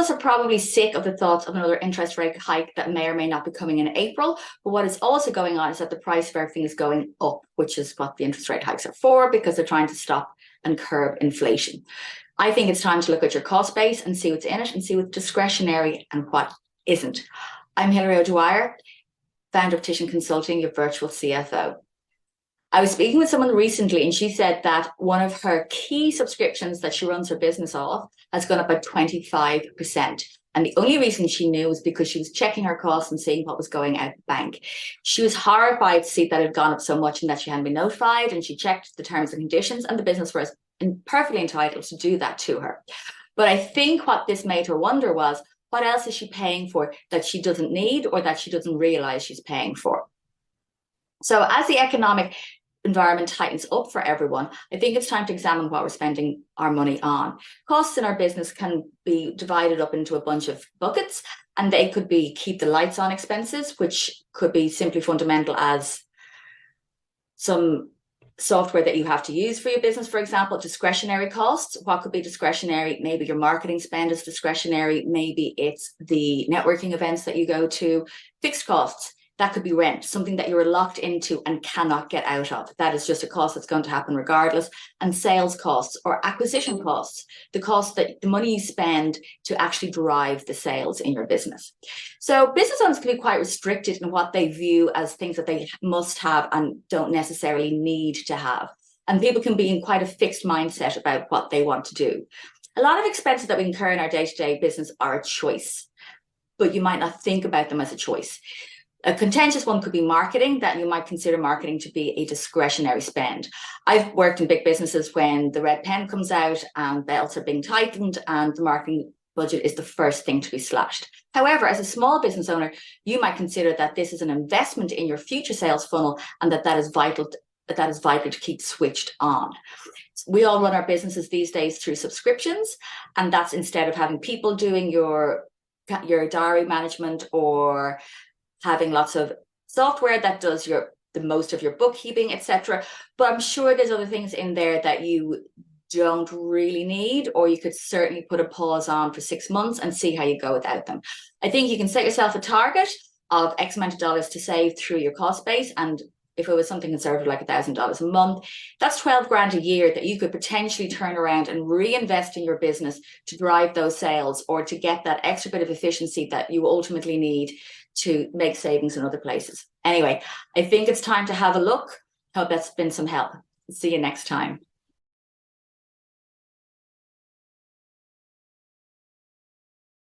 us are probably sick of the thoughts of another interest rate hike that may or may not be coming in April. But what is also going on is that the price of everything is going up, which is what the interest rate hikes are for, because they're trying to stop and curb inflation. I think it's time to look at your cost base and see what's in it and see what's discretionary and what isn't. I'm Hilary O'Dwyer, founder of Titian Consulting, your virtual CFO. I was speaking with someone recently and she said that one of her key subscriptions that she runs her business off has gone up by 25%. And the only reason she knew was because she was checking her costs and seeing what was going out the bank. She was horrified to see that it had gone up so much and that she hadn't been notified, and she checked the terms and conditions, and the business was perfectly entitled to do that to her. But I think what this made her wonder was, what else is she paying for that she doesn't need or that she doesn't realize she's paying for? So as the economic environment tightens up for everyone, I think it's time to examine what we're spending our money on. Costs in our business can be divided up into a bunch of buckets, and they could be keep the lights on expenses, which could be simply fundamental as some software that you have to use for your business, for example. Discretionary costs. What could be discretionary? Maybe your marketing spend is discretionary. Maybe it's the networking events that you go to. Fixed costs. That could be rent, something that you're locked into and cannot get out of. That is just a cost that's going to happen regardless. And sales costs or acquisition costs, the cost that the money you spend to actually drive the sales in your business. So business owners can be quite restricted in what they view as things that they must have and don't necessarily need to have. And people can be in quite a fixed mindset about what they want to do. A lot of expenses that we incur in our day-to-day business are a choice, but you might not think about them as a choice. A contentious one could be marketing, that you might consider marketing to be a discretionary spend. I've worked in big businesses when the red pen comes out and belts are being tightened and the marketing budget is the first thing to be slashed. However, as a small business owner, you might consider that this is an investment in your future sales funnel and that is vital to keep switched on. We all run our businesses these days through subscriptions, and that's instead of having people doing your diary management or having lots of software that does the most of your bookkeeping, etc. But I'm sure there's other things in there that you don't really need, or you could certainly put a pause on for 6 months and see how you go without them. I think you can set yourself a target of X amount of dollars to save through your cost base. And if it was something conservative like $1,000 a month, that's 12 grand a year that you could potentially turn around and reinvest in your business to drive those sales or to get that extra bit of efficiency that you ultimately need to make savings in other places. Anyway, I think it's time to have a look. Hope that's been some help. See you next time.